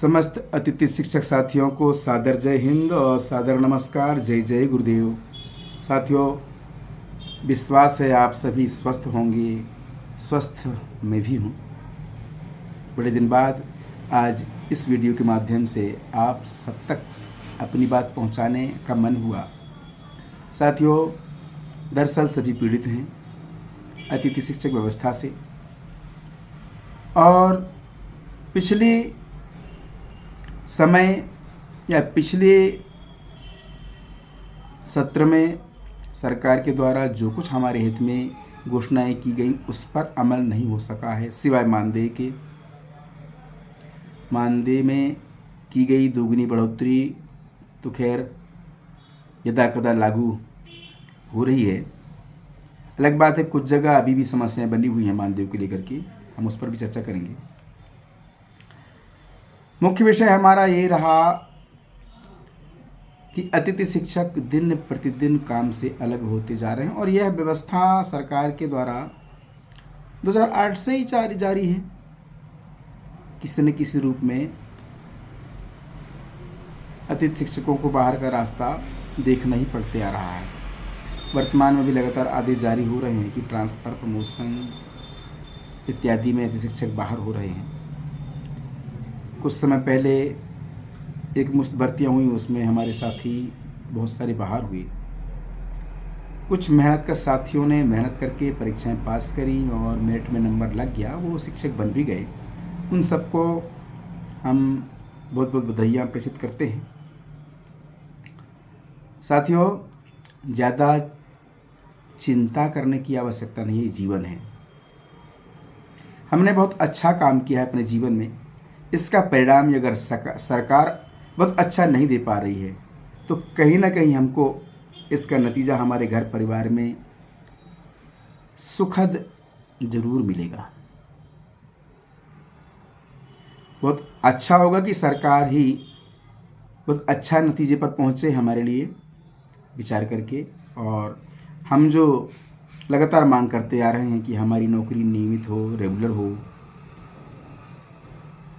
समस्त अतिथि शिक्षक साथियों को सादर जय हिंद और सादर नमस्कार। जय जय गुरुदेव। साथियों, विश्वास है आप सभी स्वस्थ होंगे। स्वस्थ मैं भी हूँ। बड़े दिन बाद आज इस वीडियो के माध्यम से आप सब तक अपनी बात पहुँचाने का मन हुआ। साथियों, दरअसल सभी पीड़ित हैं अतिथि शिक्षक व्यवस्था से, और पिछले समय या पिछले सत्र में सरकार के द्वारा जो कुछ हमारे हित में घोषणाएं की गई उस पर अमल नहीं हो सका है, सिवाय मानदेय के। मानदेय में की गई दोगुनी बढ़ोतरी तो खैर यदा कदा लागू हो रही है। अलग बात है कुछ जगह अभी भी समस्याएं बनी हुई हैं मानदेय को लेकर के, हम उस पर भी चर्चा करेंगे। मुख्य विषय हमारा ये रहा कि अतिथि शिक्षक दिन प्रतिदिन काम से अलग होते जा रहे हैं, और यह व्यवस्था सरकार के द्वारा 2008 से ही जारी है। किसी न किसी रूप में अतिथि शिक्षकों को बाहर का रास्ता देखना ही पड़ते आ रहा है। वर्तमान में भी लगातार आदेश जारी हो रहे हैं कि ट्रांसफ़र, प्रमोशन इत्यादि में अतिथि शिक्षक बाहर हो रहे हैं। कुछ समय पहले एक मुश्त भर्तियाँ हुई, उसमें हमारे साथी बहुत सारे बाहर हुए। कुछ मेहनत कर साथियों ने मेहनत करके परीक्षाएं पास करी और मेरिट में नंबर लग गया, वो शिक्षक बन भी गए। उन सबको हम बहुत बहुत बधाइयाँ प्रेषित करते हैं। साथियों, ज़्यादा चिंता करने की आवश्यकता नहीं है, जीवन है। हमने बहुत अच्छा काम किया है अपने जीवन में, इसका परिणाम अगर सरकार बहुत अच्छा नहीं दे पा रही है तो कहीं ना कहीं हमको इसका नतीजा हमारे घर परिवार में सुखद जरूर मिलेगा। बहुत अच्छा होगा कि सरकार ही बहुत अच्छा नतीजे पर पहुंचे हमारे लिए विचार करके, और हम जो लगातार मांग करते आ रहे हैं कि हमारी नौकरी नियमित हो, रेगुलर हो,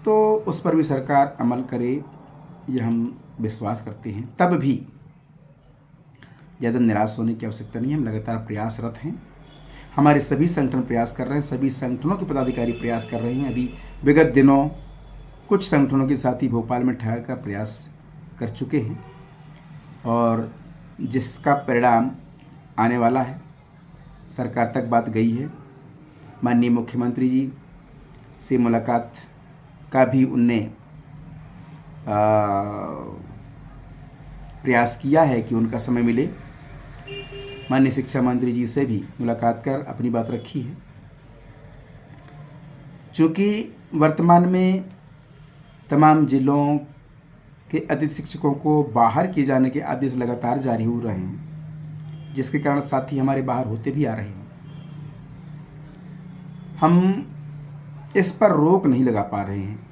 तो उस पर भी सरकार अमल करे, ये हम विश्वास करते हैं। तब भी ज़्यादा निराश होने की आवश्यकता नहीं है। हम लगातार प्रयासरत हैं। हमारे सभी संगठन प्रयास कर रहे हैं, सभी संगठनों के पदाधिकारी प्रयास कर रहे हैं। अभी विगत दिनों कुछ संगठनों के साथी भोपाल में ठहर कर प्रयास कर चुके हैं, और जिसका परिणाम आने वाला है। सरकार तक बात गई है। माननीय मुख्यमंत्री जी से मुलाकात का भी उनने प्रयास किया है कि उनका समय मिले। माननीय शिक्षा मंत्री जी से भी मुलाकात कर अपनी बात रखी है। चूँकि वर्तमान में तमाम जिलों के अतिथि शिक्षकों को बाहर किए जाने के आदेश लगातार जारी हो रहे हैं, जिसके कारण साथी हमारे बाहर होते भी आ रहे हैं। हम इस पर रोक नहीं लगा पा रहे हैं।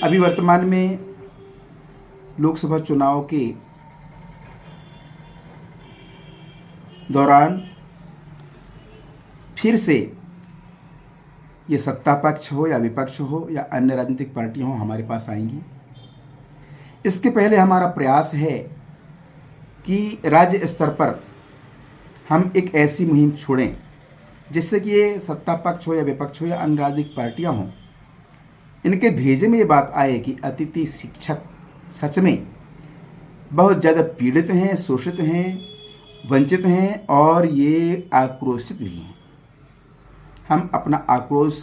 अभी वर्तमान में लोकसभा चुनाव के दौरान फिर से ये सत्ता पक्ष हो या विपक्ष हो या अन्य राजनीतिक पार्टियां हो हमारे पास आएंगी। इसके पहले हमारा प्रयास है कि राज्य स्तर पर हम एक ऐसी मुहिम छोड़ें जिससे कि ये सत्ता पक्ष हो या विपक्ष हो या अन्य राजनीतिक पार्टियां हों, इनके भेजे में ये बात आए कि अतिथि शिक्षक सच में बहुत ज़्यादा पीड़ित हैं, शोषित हैं, वंचित हैं, और ये आक्रोशित भी हैं। हम अपना आक्रोश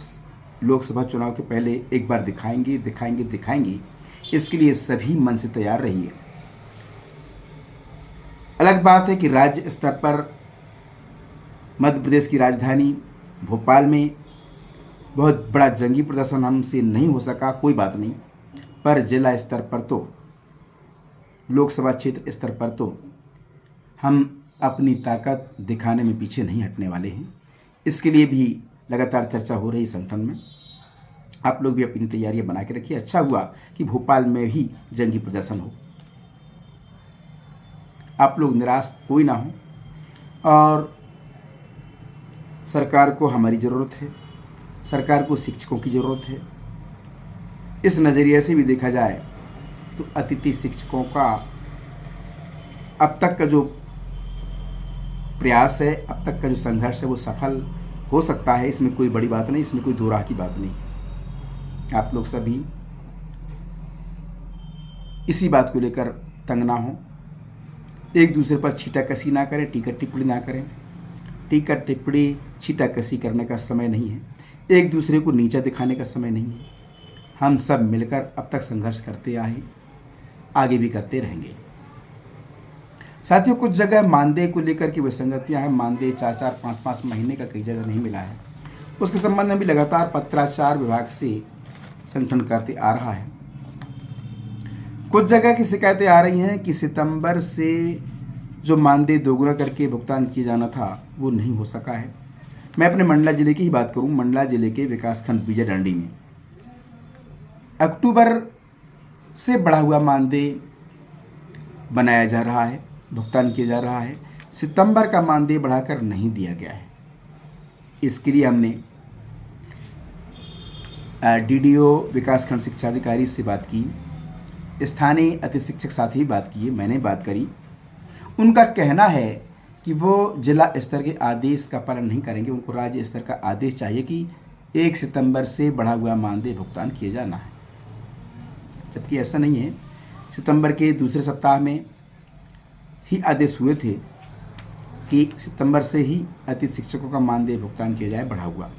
लोकसभा चुनाव के पहले एक बार दिखाएंगे। इसके लिए सभी मन से तैयार रहिए। अलग बात है कि राज्य स्तर पर मध्य प्रदेश की राजधानी भोपाल में बहुत बड़ा जंगी प्रदर्शन हमसे नहीं हो सका, कोई बात नहीं, पर जिला स्तर पर तो, लोकसभा क्षेत्र स्तर पर तो हम अपनी ताकत दिखाने में पीछे नहीं हटने वाले हैं। इसके लिए भी लगातार चर्चा हो रही संगठन में। आप लोग भी अपनी तैयारियां बना के रखिए। अच्छा हुआ कि भोपाल में ही जंगी प्रदर्शन हो। आप लोग निराश कोई ना हो, और सरकार को हमारी ज़रूरत है, सरकार को शिक्षकों की ज़रूरत है। इस नज़रिए से भी देखा जाए तो अतिथि शिक्षकों का अब तक का जो प्रयास है, अब तक का जो संघर्ष है, वो सफल हो सकता है। इसमें कोई बड़ी बात नहीं, इसमें कोई दो राह की बात नहीं। आप लोग सभी इसी बात को लेकर तंग ना हो, एक दूसरे पर छीटाकसी ना करें, टीका टिप्पणी ना करें। टीका टिप्पणी छीटाकसी करने का समय नहीं है, एक दूसरे को नीचा दिखाने का समय नहीं है। हम सब मिलकर अब तक संघर्ष करते आए, आगे भी करते रहेंगे। साथियों, कुछ जगह मानदेय को लेकर की विसंगतियां हैं। मानदेय 4-4, 5-5 महीने का कई जगह नहीं मिला है। उसके संबंध में भी लगातार पत्राचार विभाग से संगठन करते आ रहा है। कुछ जगह की शिकायतें आ रही हैं कि सितंबर से जो मानदेय दोगुना करके भुगतान किया जाना था वो नहीं हो सका है। मैं अपने मंडला जिले की ही बात करूं, मंडला जिले के विकासखंड बीजाडंडी में अक्टूबर से बढ़ा हुआ मानदेय बनाया जा रहा है, भुगतान किया जा रहा है। सितंबर का मानदेय बढ़ाकर नहीं दिया गया है। इसके लिए हमने डीडीओ विकासखंड शिक्षा अधिकारी से बात की, स्थानीय अतिथि शिक्षक साथ ही बात की, मैंने बात करी। उनका कहना है कि वो जिला स्तर के आदेश का पालन नहीं करेंगे, उनको राज्य स्तर का आदेश चाहिए कि 1 सितंबर से बढ़ा हुआ मानदेय भुगतान किया जाना है। जबकि ऐसा नहीं है। सितंबर के दूसरे सप्ताह में ही आदेश हुए थे कि सितंबर से ही अतिथि शिक्षकों का मानदेय भुगतान किया जाए बढ़ा हुआ।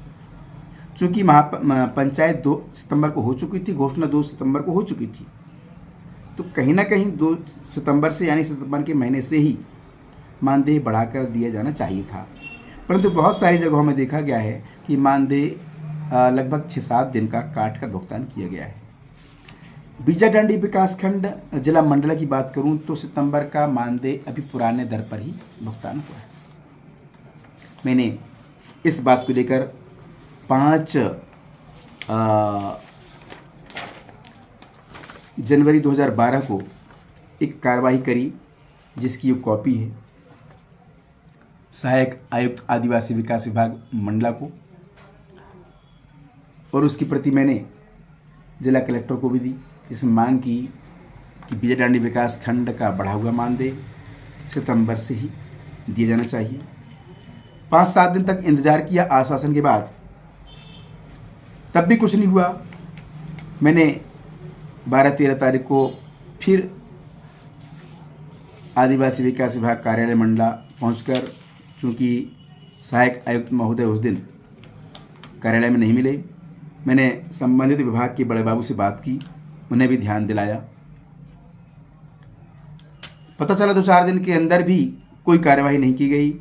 चूँकि पंचायत 2 सितंबर को हो चुकी थी, घोषणा 2 सितंबर को हो चुकी थी, तो कहीं ना कहीं 2 सितंबर से यानी सितंबर के महीने से ही मानदेय बढ़ाकर दिया जाना चाहिए था। परंतु बहुत सारी जगहों में देखा गया है कि मानदेय लगभग 6-7 दिन का काट कर भुगतान किया गया है। बीजाडंडी विकासखंड जिला मंडला की बात करूं तो सितंबर का मानदेय अभी पुराने दर पर ही भुगतान हुआ है। मैंने इस बात को लेकर 5 जनवरी 2012 को एक कार्रवाई करी, जिसकी एक कॉपी है सहायक आयुक्त आदिवासी विकास विभाग मंडला को, और उसकी प्रति मैंने जिला कलेक्टर को भी दी, जिसमें मांग की कि बीजाडंडी विकास खंड का बढ़ा हुआ मानदेय सितंबर से ही दिया जाना चाहिए। 5-7 दिन तक इंतजार किया आश्वासन के बाद, तब भी कुछ नहीं हुआ। मैंने 12-13 तारीख को फिर आदिवासी विकास विभाग कार्यालय मंडला पहुंचकर, चूँकि सहायक आयुक्त महोदय उस दिन कार्यालय में नहीं मिले, मैंने संबंधित विभाग के बड़े बाबू से बात की, उन्हें भी ध्यान दिलाया। पता चला 2-4 दिन के अंदर भी कोई कार्यवाही नहीं की गई।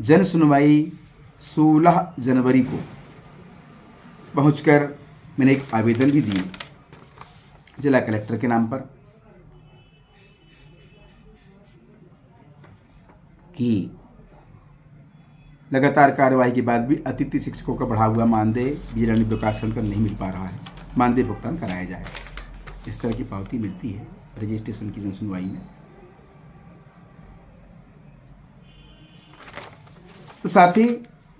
जन सुनवाई 16 जनवरी को पहुंचकर मैंने एक आवेदन भी दिया जिला कलेक्टर के नाम पर कि लगातार कार्रवाई के बाद भी अतिथि शिक्षकों का बढ़ा हुआ मानदेय बीजाडंडी विकासखंड का नहीं मिल पा रहा है, मानदेय भुगतान कराया जाए। इस तरह की पावती मिलती है रजिस्ट्रेशन की जनसुनवाई में। तो साथ ही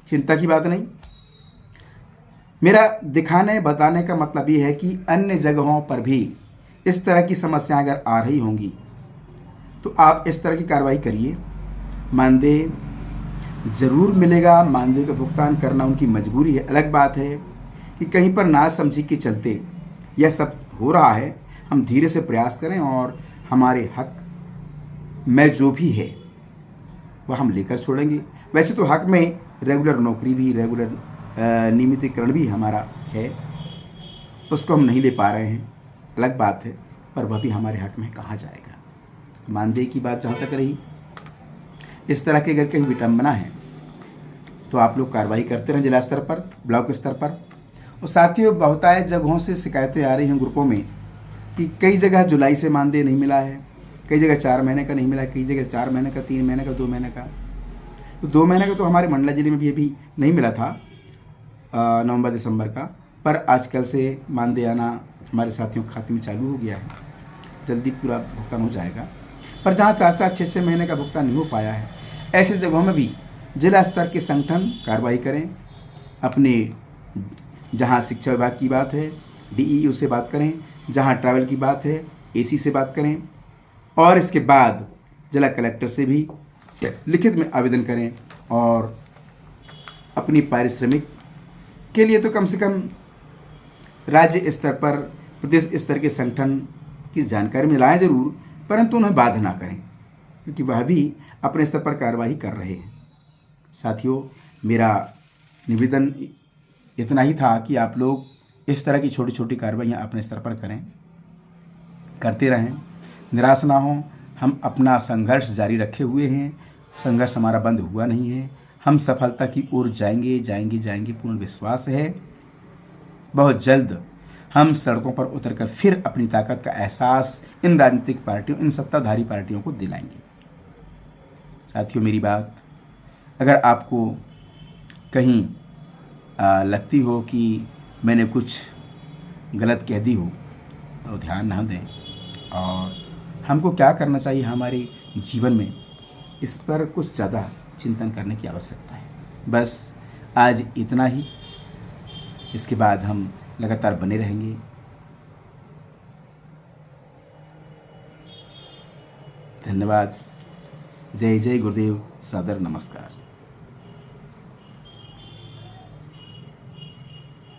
चिंता की बात नहीं, मेरा दिखाने बताने का मतलब ये है कि अन्य जगहों पर भी इस तरह की समस्याएं अगर आ रही होंगी तो आप इस तरह की कार्रवाई करिए। मानदेय जरूर मिलेगा, मानदेय का भुगतान करना उनकी मजबूरी है। अलग बात है कि कहीं पर नासमझी के चलते यह सब हो रहा है। हम धीरे से प्रयास करें और हमारे हक में जो भी है वह हम लेकर छोड़ेंगे। वैसे तो हक में रेगुलर नौकरी भी, रेगुलर नियमितीकरण भी हमारा है, उसको हम नहीं ले पा रहे हैं, अलग बात है, पर वह भी हमारे हक में कहा जाएगा। मानदेय की बात जहाँ तक रही, इस तरह के अगर कहीं विटंबना है तो आप लोग कार्रवाई करते रहें जिला स्तर पर, ब्लॉक स्तर पर। और साथियों, बहुतायत जगहों से शिकायतें आ रही हैं ग्रुपों में कि कई जगह जुलाई से मानदेय नहीं मिला है, कई जगह 4 महीने का नहीं मिला है, कई जगह 4 महीने का, 3 महीने का, 2 महीने का। तो 2 महीने का तो हमारे मंडला जिले में भी अभी नहीं मिला था नवंबर दिसंबर का, पर आजकल से मानदेय आना हमारे साथियों के खाते में चालू हो गया है, जल्दी पूरा भुगतान हो जाएगा। पर जहाँ 4-4, 6-6 महीने का भुगतान नहीं हो पाया है, ऐसे जगहों में भी जिला स्तर के संगठन कार्रवाई करें। अपने जहाँ शिक्षा विभाग की बात है, DEO से बात करें, जहां ट्रैवल की बात है AC से बात करें, और इसके बाद जिला कलेक्टर से भी लिखित में आवेदन करें, और अपनी पारिश्रमिक के लिए तो कम से कम राज्य स्तर पर, प्रदेश स्तर के संगठन की जानकारी में लाएं जरूर, परंतु उन्हें बाध्य ना करें, क्योंकि वह भी अपने स्तर पर कार्रवाई कर रहे हैं। साथियों, मेरा निवेदन इतना ही था कि आप लोग इस तरह की छोटी छोटी कार्रवाइयाँ अपने स्तर पर करें, करते रहें, निराश ना हों। हम अपना संघर्ष जारी रखे हुए हैं, संघर्ष हमारा बंद हुआ नहीं है, हम सफलता की ओर जाएंगे जाएंगे जाएंगे, पूर्ण विश्वास है। बहुत जल्द हम सड़कों पर उतरकर फिर अपनी ताकत का एहसास इन राजनीतिक पार्टियों, इन सत्ताधारी पार्टियों को दिलाएंगे। साथियों, मेरी बात अगर आपको कहीं लगती हो कि मैंने कुछ गलत कह दी हो तो ध्यान ना दें, और हमको क्या करना चाहिए हमारे जीवन में, इस पर कुछ ज़्यादा चिंतन करने की आवश्यकता है। बस आज इतना ही, इसके बाद हम लगातार बने रहेंगे। धन्यवाद। जय जय गुरुदेव, सादर नमस्कार।